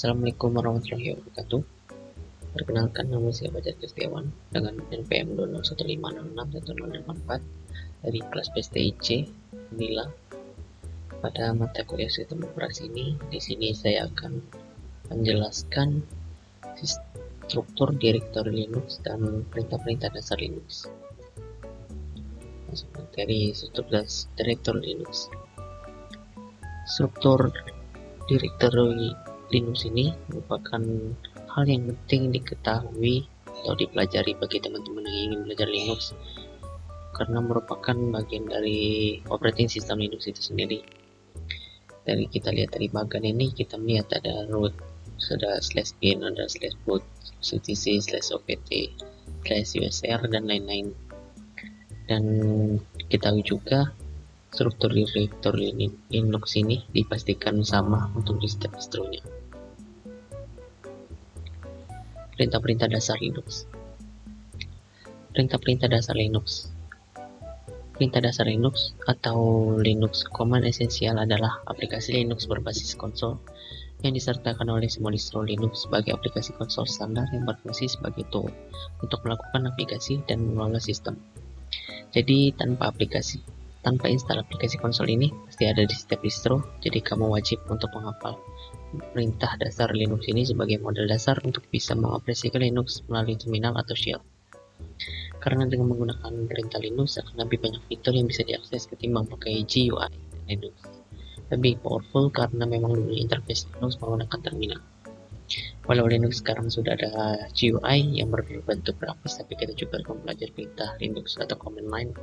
Assalamualaikum warahmatullahi wabarakatuh. Perkenalkan, nama saya Fajar Kristiawan dengan NPM 201506184 dari kelas PSTIC Nila. Pada mata kuliah sistem operasi ini, di sini saya akan menjelaskan struktur direktori Linux dan perintah-perintah dasar Linux. Masuk materi struktur direktori Linux. Struktur direktori Linux ini merupakan hal yang penting diketahui atau dipelajari bagi teman-teman yang ingin belajar Linux, karena merupakan bagian dari operating system Linux itu sendiri. Dari kita lihat dari bagian ini, kita melihat ada root, ada /bin, ada /boot, /etc, /opt, /usr, dan lain-lain. Dan kita tahu juga struktur direktori Linux ini dipastikan sama untuk di setiap distronya. Perintah-perintah dasar Linux. Perintah-perintah dasar Linux. Perintah dasar Linux atau Linux Command Essential adalah aplikasi Linux berbasis konsol yang disertakan oleh semua distro Linux sebagai aplikasi konsol standar yang berfungsi sebagai tool untuk melakukan navigasi dan mengelola sistem. Jadi tanpa install aplikasi konsol ini pasti ada di setiap distro, jadi kamu wajib untuk menghafal perintah dasar Linux ini sebagai modal dasar untuk bisa mengoperasikan Linux melalui terminal atau shell. Karena dengan menggunakan perintah Linux akan lebih banyak fitur yang bisa diakses ketimbang pakai GUI Linux. Lebih powerful karena memang dulu interface Linux menggunakan terminal. Walau Linux sekarang sudah ada GUI yang berbentuk grafis, tapi kita juga akan belajar perintah Linux atau command line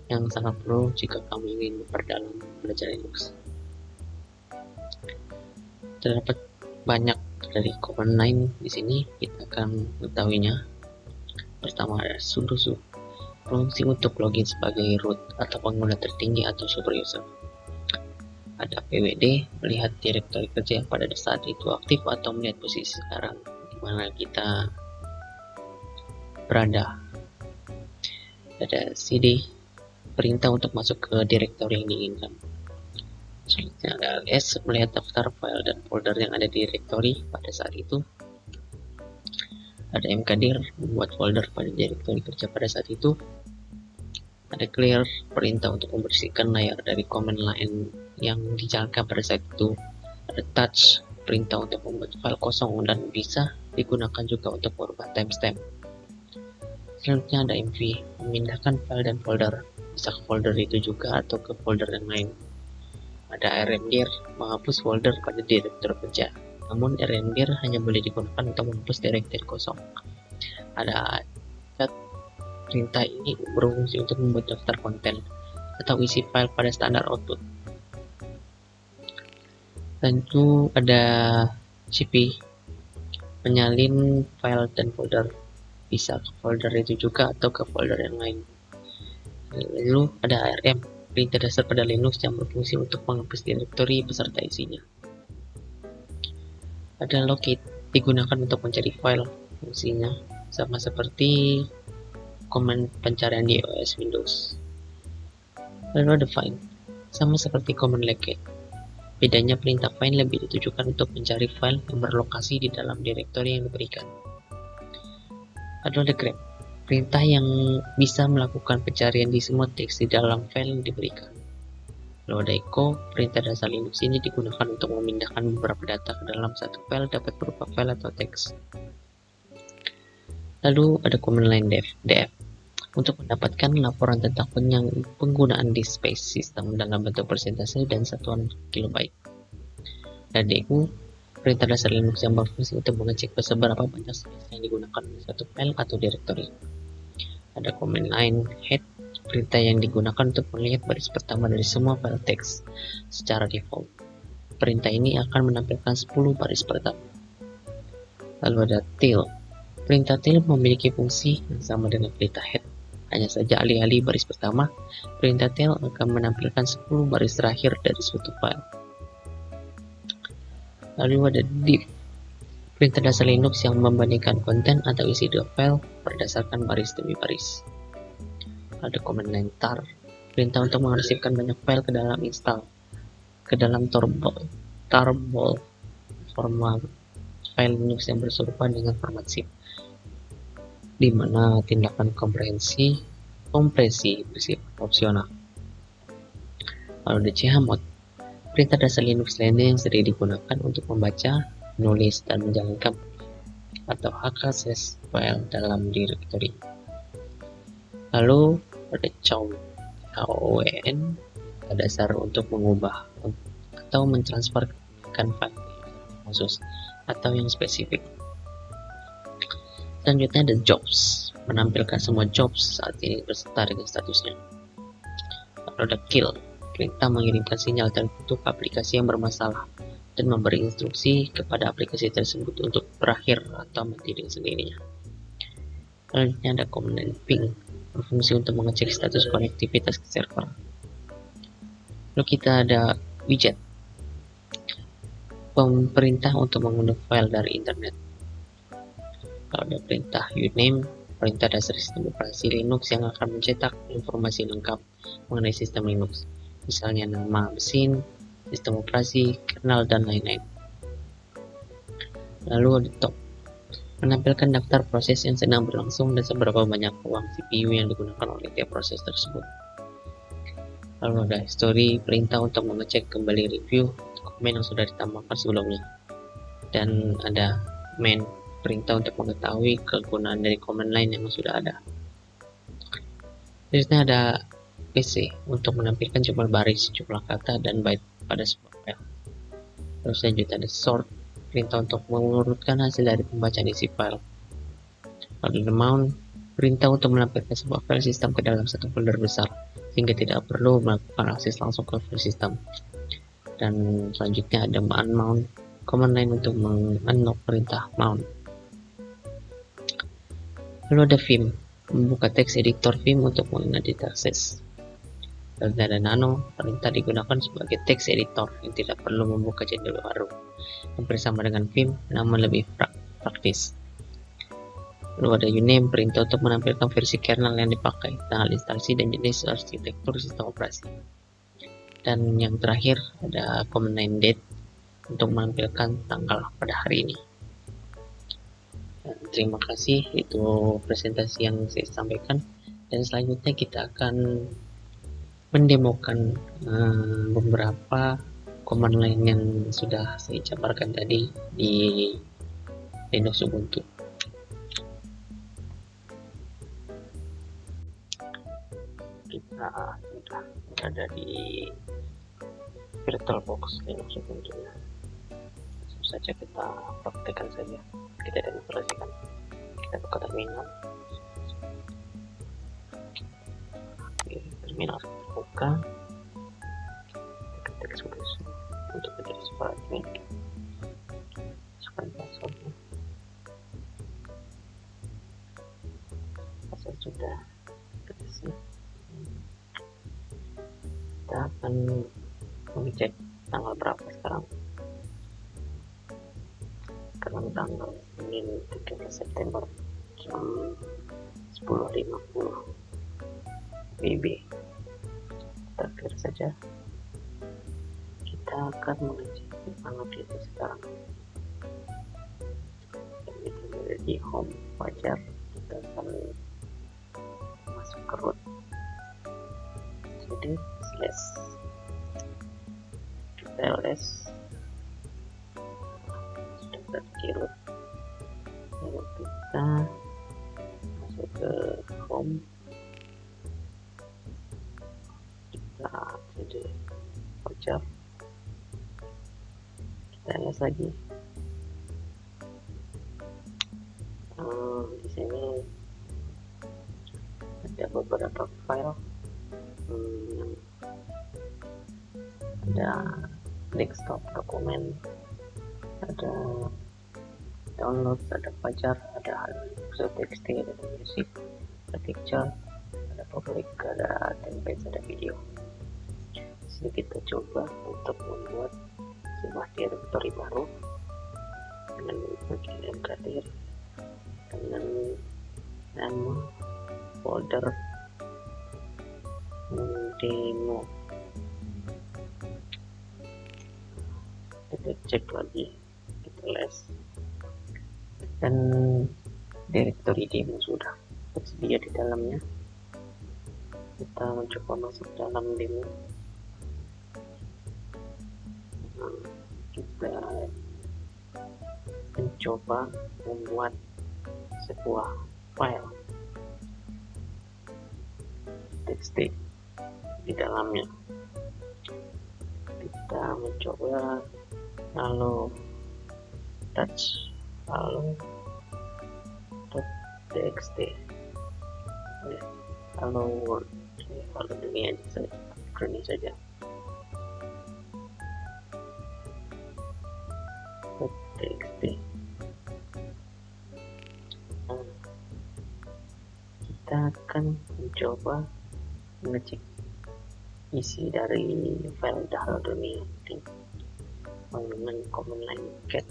yang sangat perlu jika kamu ingin memperdalam belajar Linux. Terdapat banyak dari command line di sini, kita akan mengetahuinya. Pertama ada sudo, fungsi untuk login sebagai root atau pengguna tertinggi atau super user. Ada pwd, melihat direktori kerja yang pada saat itu aktif atau melihat posisi sekarang di mana kita berada. Ada cd, perintah untuk masuk ke direktori yang diinginkan. Selanjutnya ada ls, melihat daftar file dan folder yang ada di direktori pada saat itu. Ada mkdir, membuat folder pada direktori kerja pada saat itu. Ada clear, perintah untuk membersihkan layar dari command line yang dijalankan pada saat itu. Ada touch, perintah untuk membuat file kosong dan bisa digunakan juga untuk merubah timestamp. Selanjutnya ada mv, memindahkan file dan folder, bisa ke folder itu juga atau ke folder yang lain. Ada rmdir, menghapus folder pada direktori kerja, namun rmdir hanya boleh digunakan untuk menghapus direktori kosong. Ada chat, perintah ini berfungsi untuk membuat daftar konten atau isi file pada standar output. Lalu ada cp, menyalin file dan folder, bisa ke folder itu juga atau ke folder yang lain. Lalu ada arm, perintah dasar pada Linux yang berfungsi untuk menghapus direktori beserta isinya. Ada locate, digunakan untuk mencari file, fungsinya sama seperti command pencarian di OS Windows. Lalu ada find, sama seperti command locate. Bedanya perintah find lebih ditujukan untuk mencari file yang berlokasi di dalam direktori yang diberikan. Lalu ada grep, perintah yang bisa melakukan pencarian di semua teks di dalam file yang diberikan. Lalu ada echo, perintah dasar Linux ini digunakan untuk memindahkan beberapa data ke dalam satu file, dapat berupa file atau teks. Lalu ada command line df, untuk mendapatkan laporan tentang penggunaan disk space sistem dalam bentuk persentase dan satuan kilobyte. Dan du, perintah dasar Linux yang berfungsi untuk mengecek seberapa banyak space yang digunakan di satu file atau directory. Ada command line head, perintah yang digunakan untuk melihat baris pertama dari semua file teks secara default. Perintah ini akan menampilkan 10 baris pertama. Lalu ada tail, perintah tail memiliki fungsi yang sama dengan perintah head, hanya saja alih-alih baris pertama, perintah tail akan menampilkan 10 baris terakhir dari suatu file. Lalu ada diff, perintah dasar Linux yang membandingkan konten atau isi dua file berdasarkan baris demi baris. Ada command line tar, perintah untuk mengarsipkan banyak file ke dalam tarball format file Linux yang berupa dengan format zip, di mana tindakan kompresi bersifat opsional. Lalu ada chmod, perintah dasar Linux lainnya yang sering digunakan untuk membaca, menulis, dan menjalankan atau hak akses file dalam directory. Lalu ada chown, dasar untuk mengubah atau mentransferkan file khusus atau yang spesifik. Selanjutnya ada jobs, menampilkan semua jobs saat ini beserta dengan statusnya. Lalu ada kill, perintah mengirimkan sinyal tertutup aplikasi yang bermasalah dan memberi instruksi kepada aplikasi tersebut untuk berakhir atau mati dengan sendirinya. Selanjutnya ada command ping, berfungsi untuk mengecek status konektivitas ke server. Lalu kita ada widget, perintah untuk mengunduh file dari internet. Kalau ada perintah uname, perintah dasar sistem operasi Linux yang akan mencetak informasi lengkap mengenai sistem Linux, misalnya nama mesin, sistem operasi, kernel, dan lain-lain. Lalu ada top, menampilkan daftar proses yang sedang berlangsung dan seberapa banyak ruang CPU yang digunakan oleh tiap proses tersebut. Lalu ada history, perintah untuk mengecek kembali review dokumen yang sudah ditambahkan sebelumnya. Dan ada main, perintah untuk mengetahui kegunaan dari command line yang sudah ada. Selanjutnya ada PC, untuk menampilkan jumlah baris, jumlah kata, dan byte pada sebuah file. Terus selanjutnya ada sort, perintah untuk mengurutkan hasil dari pembacaan isi file. Lalu ada mount, perintah untuk menampilkan sebuah file sistem ke dalam satu folder besar, sehingga tidak perlu melakukan akses langsung ke file sistem. Dan selanjutnya ada unmount, command line untuk mengunlock perintah mount. Lalu ada vim, membuka teks editor vim untuk mengedit akses. Dan ada nano, perintah digunakan sebagai teks editor yang tidak perlu membuka jendela baru. Hampir sama dengan vim, namun lebih praktis. Lalu ada uname, perintah untuk menampilkan versi kernel yang dipakai, tanggal instalasi, dan jenis arsitektur sistem operasi. Dan yang terakhir ada command line date untuk menampilkan tanggal pada hari ini. Dan terima kasih, itu presentasi yang saya sampaikan, dan selanjutnya kita akan mendemokan beberapa command line yang sudah saya jabarkan tadi di Linux Ubuntu. Kita sudah berada di VirtualBox Linux Ubuntu. Langsung saja kita praktekkan saja, kita demonstrasikan. Kita buka terminal. Oke, terminal buka. Ketik solusi untuk menjadi sebuah admin. Masukkan passwordnya. Password sudah terisi. Kita akan mengecek tanggal berapa sekarang. Sekarang tanggal ini 13 September jam 10.50 WIB. Terakhir saja kita akan mengecek tanggal itu sekarang. Kita berada di home wajar, kita akan masuk ke root, jadi slash ls sudah ke root, lalu kita masuk ke home, kita jadi wajar, kita ls lagi. Di sini ada beberapa file yang ada desktop dokumen, ada download, ada Fajar, ada txt, ada music, ada picture, ada public, ada template, ada video. Sini kita coba untuk membuat sebuah directory baru dengan bagian mkdir dengan nama folder demo. Kita cek lagi, slash, dan directory demo sudah tersedia di dalamnya. Kita mencoba masuk dalam demo. Kita mencoba membuat sebuah file txt di dalamnya. Kita mencoba lalu touch txt lalu word, lalu ini saja txt. Kita akan mencoba mengecek isi dari file dahal dunia menggunakan command line cat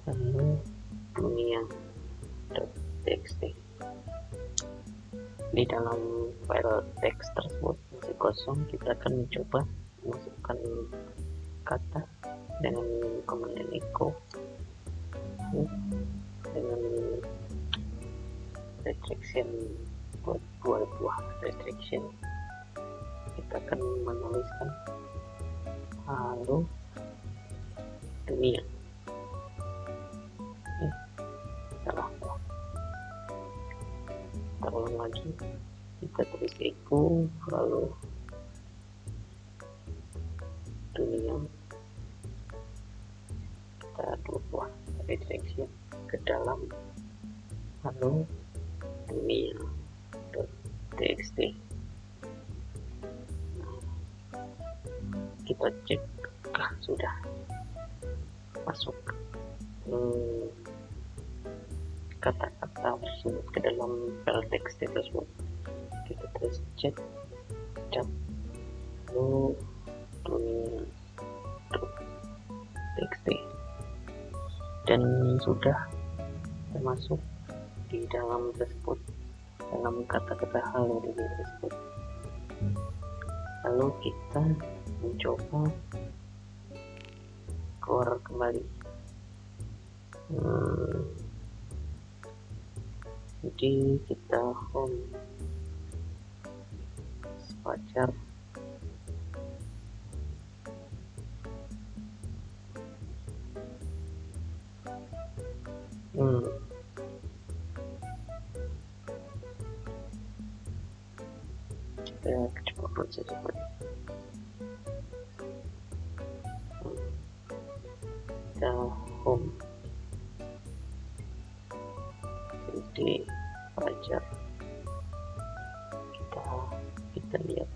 lalu dunia.txt. Di dalam file teks tersebut masih kosong, kita akan mencoba masukkan kata dengan command line echo dengan restriction, buat dua buah restriction. Kita akan menuliskan halo dunia. Salah. Terulang lagi, kita tulis echo lalu dunia. Kita dua buah restriction ke dalam halo dunia.txt. Kita cek sudah masuk kata-kata tersebut ke dalam file teks tersebut. Kita tulis chat lalu dunia.txt dan sudah termasuk di dalam tersebut, dalam kata-kata halo dunia tersebut. Lalu kita mencoba keluar kembali. Jadi kita home spacer kita coba proses seperti kita home jadi pelajar, kita lihat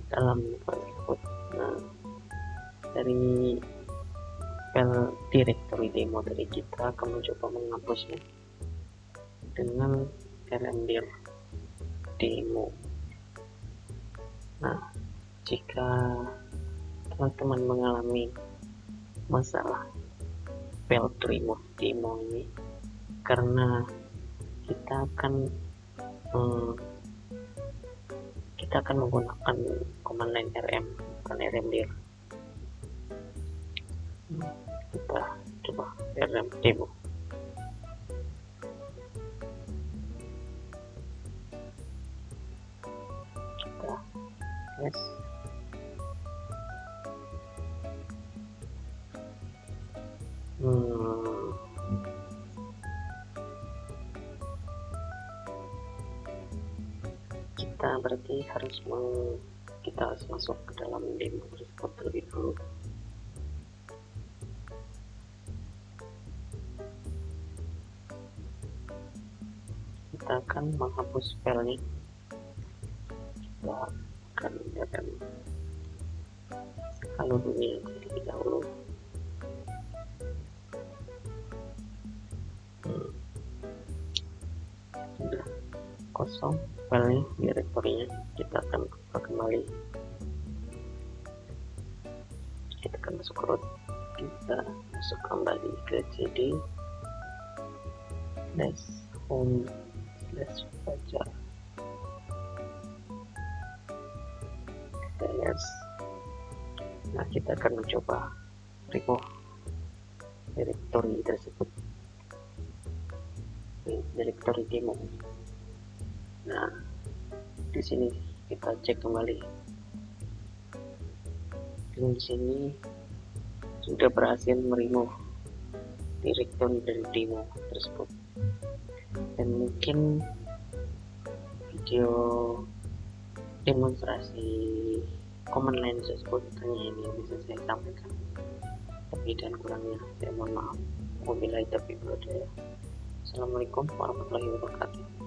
dalam file tersebut. Nah, dari file directory demo tadi kita akan mencoba menghapusnya dengan rmdir demo. Nah, jika teman-teman mengalami masalah file remove demo ini, karena kita akan menggunakan command line rm bukan rmdir. Kita coba rm demo. Kita yes. Kita berarti kita harus masuk ke dalam demo tersebut terlebih dahulu. Kita akan menghapus filenya. Kita akan lihatkan halo dunia terlebih dahulu. Sudah kosong filenya, direktorinya. Kita akan buka kembali. Kita akan masuk ke root. Kita masuk kembali ke cd home /fajar. Kita yes. Nah, kita akan mencoba remove directory tersebut, directory demo. Nah, di sini kita cek kembali. Di sini sudah berhasil meremove directory dari demo tersebut. Dan mungkin video demonstrasi command line tersebut hanya ini yang bisa saya sampaikan. Lebih dan kurangnya saya mohon maaf. Wabillahi taufiq wal hidayah. Assalamualaikum warahmatullahi wabarakatuh.